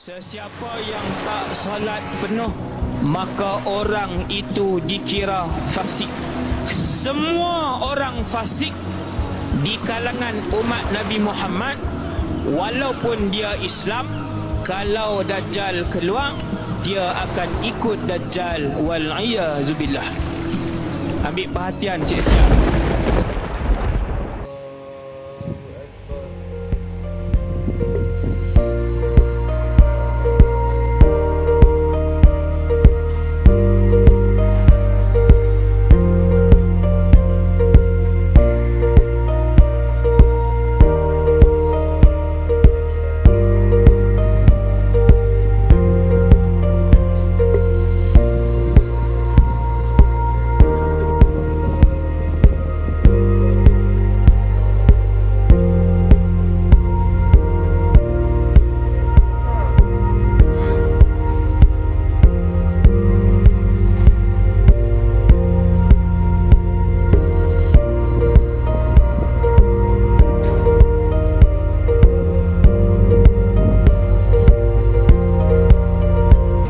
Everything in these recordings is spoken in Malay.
Sesiapa yang tak salat penuh, maka orang itu dikira fasik. Semua orang fasik di kalangan umat Nabi Muhammad, walaupun dia Islam, kalau Dajjal keluar, dia akan ikut Dajjal. Wal'iyazubillah. Ambil perhatian siap-siap.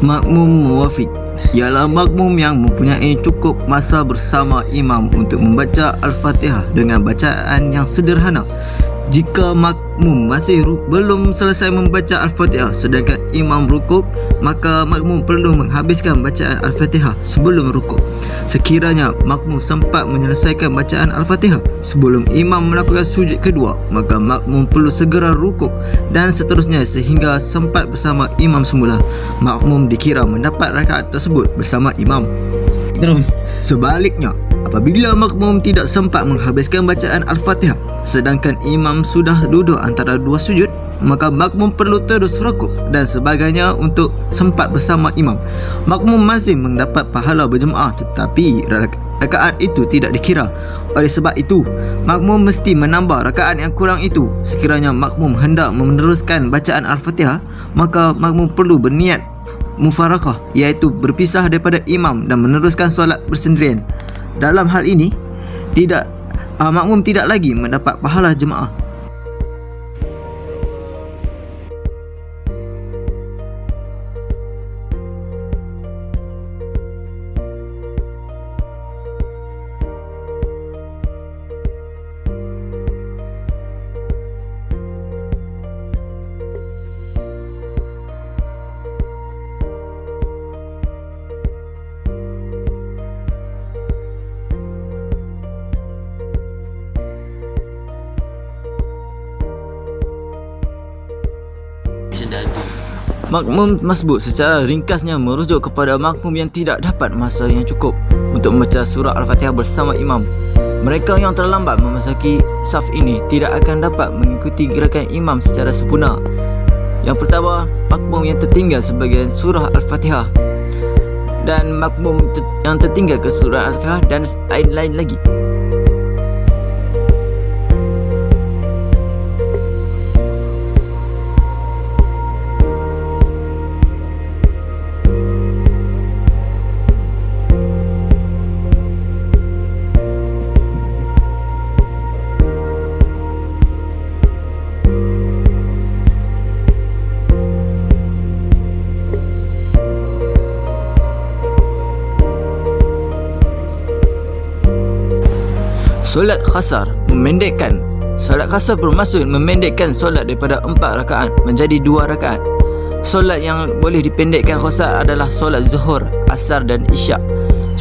Makmum muwafiq ialah makmum yang mempunyai cukup masa bersama imam untuk membaca Al-Fatihah dengan bacaan yang sederhana. Jika makmum masih belum selesai membaca Al-Fatihah sedangkan imam rukuk, maka makmum perlu menghabiskan bacaan Al-Fatihah sebelum rukuk. Sekiranya makmum sempat menyelesaikan bacaan Al-Fatihah sebelum imam melakukan sujud kedua, maka makmum perlu segera rukuk dan seterusnya sehingga sempat bersama imam semula. Makmum dikira mendapat rakaat tersebut bersama imam. Terus sebaliknya, apabila makmum tidak sempat menghabiskan bacaan Al-Fatihah sedangkan imam sudah duduk antara dua sujud, maka makmum perlu terus rukuk dan sebagainya untuk sempat bersama imam. Makmum masih mendapat pahala berjemaah, tetapi rakaat itu tidak dikira. Oleh sebab itu, makmum mesti menambah rakaat yang kurang itu. Sekiranya makmum hendak meneruskan bacaan Al-Fatihah, maka makmum perlu berniat mufarakah, iaitu berpisah daripada imam dan meneruskan solat bersendirian. Dalam hal ini, makmum tidak lagi mendapat pahala jemaah. Makmum masbuk secara ringkasnya merujuk kepada makmum yang tidak dapat masa yang cukup untuk membaca surah Al-Fatihah bersama imam. Mereka yang terlambat memasuki saf ini tidak akan dapat mengikuti gerakan imam secara sempurna. Yang pertama, makmum yang tertinggal sebagian surah Al-Fatihah, dan makmum yang tertinggal ke surah Al-Fatihah dan lain-lain lagi. Solat khasar memendekkan. Solat khasar bermaksud memendekkan solat daripada 4 rakaat menjadi 2 rakaat. Solat yang boleh dipendekkan khasar adalah solat zuhur, asar dan isyak.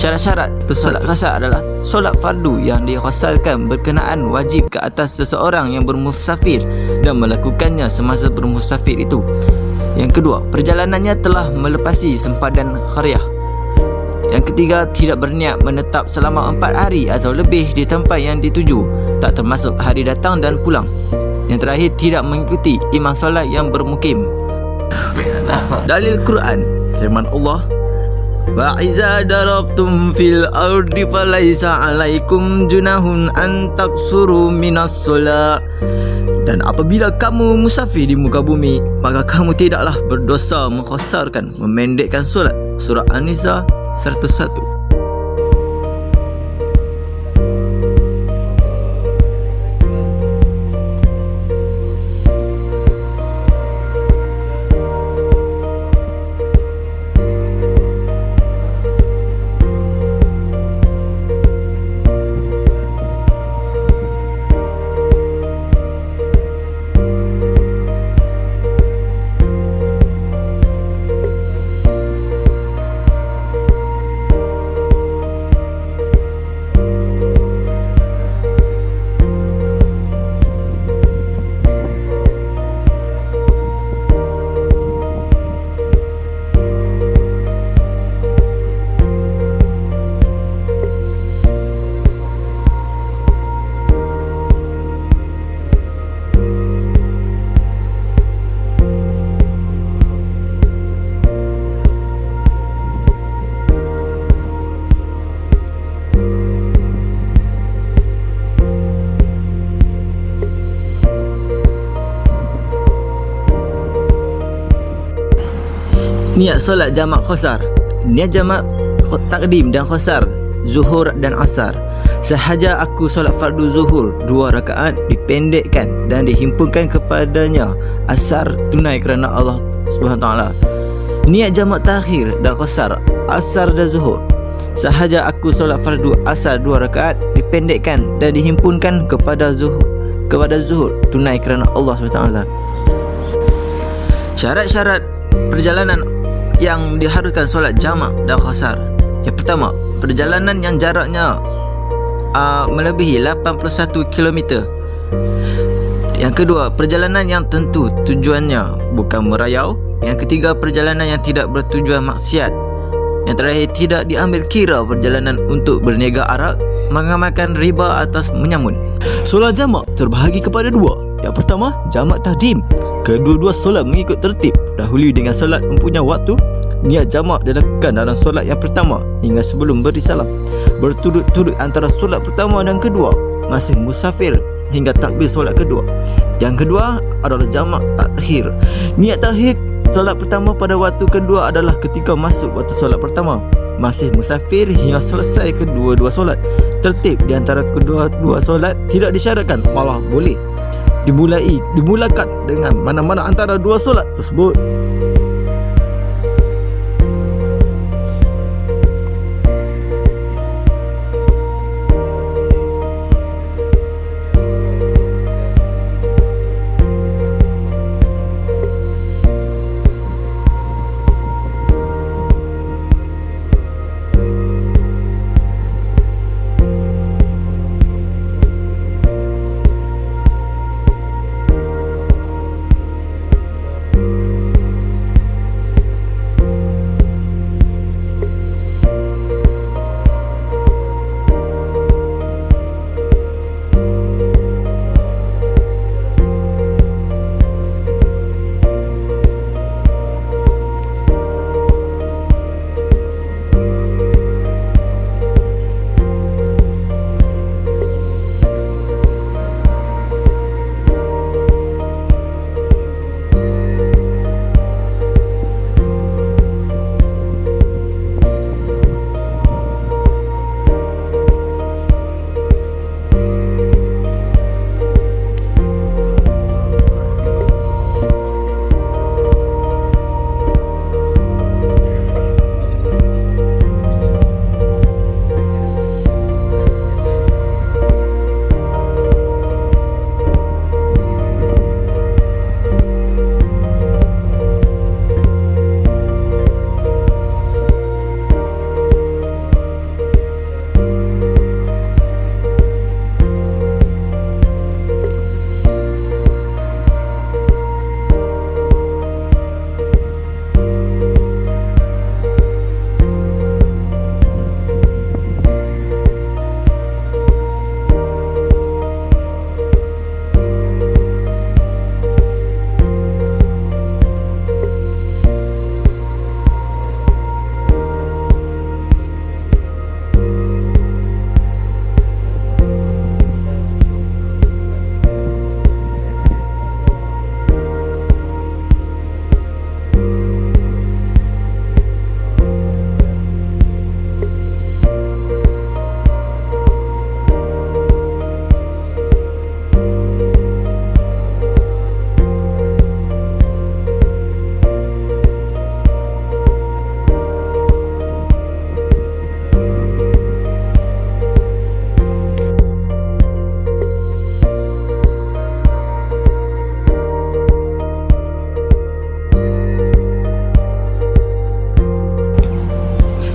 Syarat-syarat solat khasar adalah solat fardu yang dikhasarkan berkenaan wajib ke atas seseorang yang bermusafir dan melakukannya semasa bermusafir itu. Yang kedua, perjalanannya telah melepasi sempadan qaryah. Yang ketiga, tidak berniat menetap selama 4 hari atau lebih di tempat yang dituju, tak termasuk hari datang dan pulang. Yang terakhir, tidak mengikuti imam solat yang bermukim. Dalil Quran, firman Allah, wa iza darabtum fil ardi falaisa alaikum junahun an taksuru minas solat. Dan apabila kamu musafir di muka bumi, maka kamu tidaklah berdosa mengkhasarkan, memendekkan solat. Surah An-Nisa 101. Niat solat jamak qasar. Niat jamak takdim dan qasar zuhur dan asar. Sahaja aku solat fardu zuhur 2 rakaat dipendekkan dan dihimpunkan kepadanya asar tunai kerana Allah Subhanahu taala. Niat jamak takhir dan qasar asar dan zuhur. Sahaja aku solat fardu asar 2 rakaat dipendekkan dan dihimpunkan kepada zuhur tunai kerana Allah Subhanahu taala. Syarat-syarat perjalanan yang diharuskan solat jamak dan qasar. Yang pertama, perjalanan yang jaraknya melebihi 81 km. Yang kedua, perjalanan yang tentu tujuannya bukan merayau. Yang ketiga, perjalanan yang tidak bertujuan maksiat. Yang terakhir, tidak diambil kira perjalanan untuk berniaga arak, mengamalkan riba atau menyamun. Solat jamak terbahagi kepada 2. Yang pertama, jamak tahdim. Kedua-dua solat mengikut tertib. Dahului dengan solat mempunyai waktu. Niat jamak dilakukan dalam solat yang pertama hingga sebelum beri salam. Berturut-turut antara solat pertama dan kedua. Masih musafir hingga takbir solat kedua. Yang kedua adalah jamak takhir. Niat takhir solat pertama pada waktu kedua adalah ketika masuk waktu solat pertama. Masih musafir hingga selesai kedua-dua solat. Tertib di antara kedua-dua solat tidak disyaratkan, malah boleh dimulakan dengan mana-mana antara 2 solat tersebut.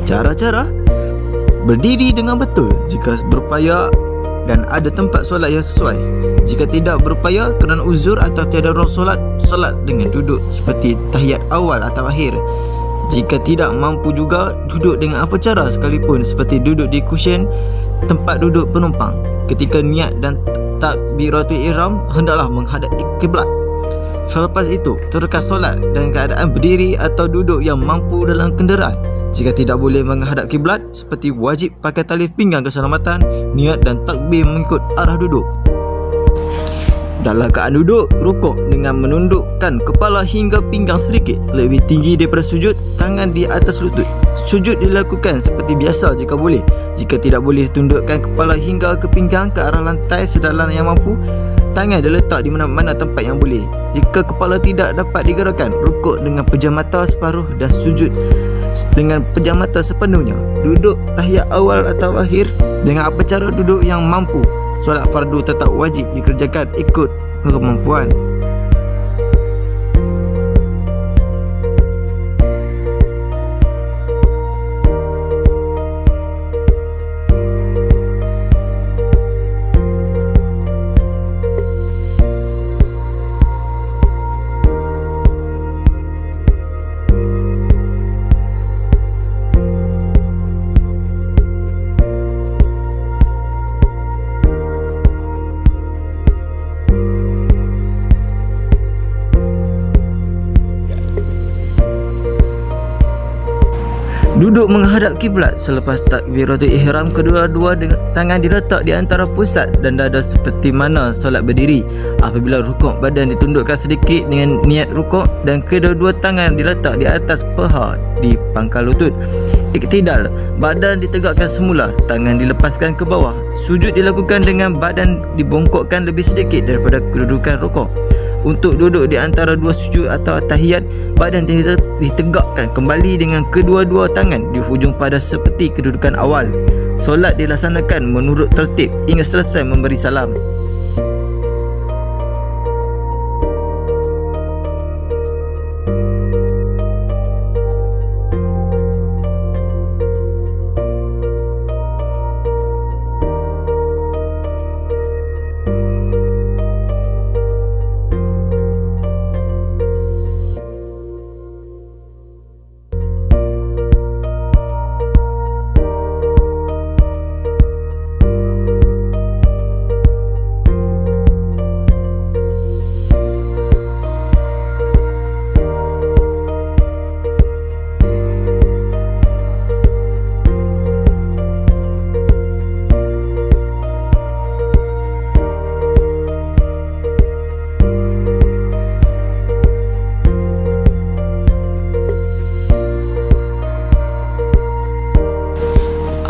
Cara-cara berdiri dengan betul jika berupaya dan ada tempat solat yang sesuai. Jika tidak berupaya kerana uzur atau tiada ruang solat, solat dengan duduk seperti tahiyat awal atau akhir. Jika tidak mampu juga, duduk dengan apa cara sekalipun seperti duduk di kusyen tempat duduk penumpang. Ketika niat dan takbiratul ihram hendaklah menghadap kiblat. Selepas itu, teruskan solat dengan keadaan berdiri atau duduk yang mampu dalam kenderaan. Jika tidak boleh menghadap kiblat, seperti wajib pakai tali pinggang keselamatan, niat dan takbir mengikut arah duduk. Dalam keadaan duduk, rukuk dengan menundukkan kepala hingga pinggang sedikit lebih tinggi daripada sujud tangan di atas lutut. Sujud dilakukan seperti biasa jika boleh. Jika tidak boleh, tundukkan kepala hingga ke pinggang ke arah lantai sedalam yang mampu. Tangan diletak di mana-mana tempat yang boleh. Jika kepala tidak dapat digerakkan, rukuk dengan pejam mata separuh dan sujud dengan pejam mata sepenuhnya. Duduk tahiyat awal atau akhir dengan apa cara duduk yang mampu. Solat fardu tetap wajib dikerjakan ikut kemampuan. Duduk menghadap kiblat selepas takbiratul ihram, kedua-dua dengan tangan diletak di antara pusat dan dada seperti mana solat berdiri. Apabila rukuk, badan ditundukkan sedikit dengan niat rukuk dan kedua-dua tangan diletak di atas paha di pangkal lutut. Iktidal, badan ditegakkan semula, tangan dilepaskan ke bawah. Sujud dilakukan dengan badan dibongkokkan lebih sedikit daripada kedudukan rukuk. Untuk duduk di antara dua sujud atau tahiyat, badan ditegakkan kembali dengan kedua-dua tangan di hujung pada seperti kedudukan awal. Solat dilaksanakan menurut tertib hingga selesai memberi salam.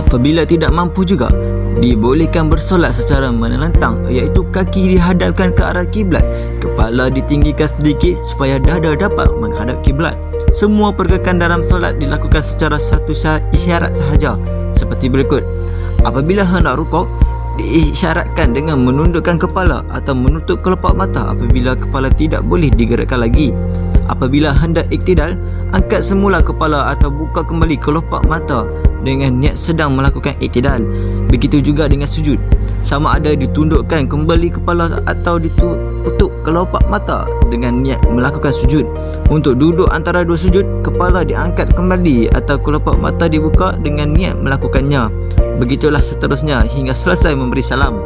Apabila tidak mampu juga, dibolehkan bersolat secara menelentang, iaitu kaki dihadapkan ke arah kiblat, kepala ditinggikan sedikit supaya dada dapat menghadap kiblat. Semua pergerakan dalam solat dilakukan secara satu isyarat sahaja seperti berikut. Apabila hendak rukuk, diisyaratkan dengan menundukkan kepala atau menutup kelopak mata apabila kepala tidak boleh digerakkan lagi. Apabila hendak iktidal, angkat semula kepala atau buka kembali kelopak mata dengan niat sedang melakukan iktidal. Begitu juga dengan sujud. Sama ada ditundukkan kembali kepala atau ditutup kelopak mata dengan niat melakukan sujud. Untuk duduk antara dua sujud, kepala diangkat kembali atau kelopak mata dibuka dengan niat melakukannya. Begitulah seterusnya hingga selesai memberi salam.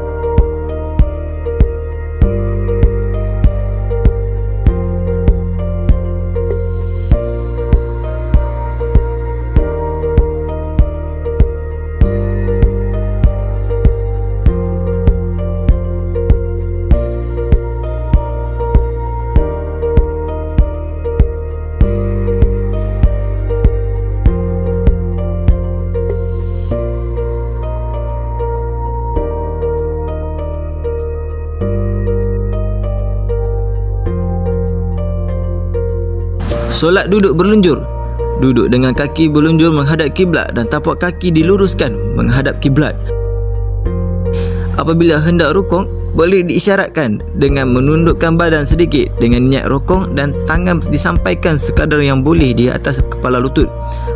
Solat duduk berlunjur. Duduk dengan kaki berlunjur menghadap kiblat dan tapak kaki diluruskan menghadap kiblat. Apabila hendak rukuk, boleh diisyaratkan dengan menundukkan badan sedikit dengan niat rukuk dan tangan disampaikan sekadar yang boleh di atas kepala lutut.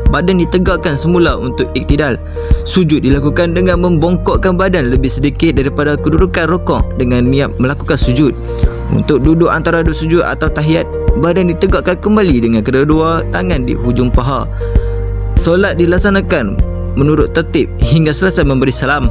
Badan ditegakkan semula untuk iktidal. Sujud dilakukan dengan membongkokkan badan lebih sedikit daripada kedudukan rukuk dengan niat melakukan sujud. Untuk duduk antara dua sujud atau tahiyat, badan ditegakkan kembali dengan kedua-dua tangan di hujung paha. Solat dilaksanakan menurut tertib hingga selesai memberi salam.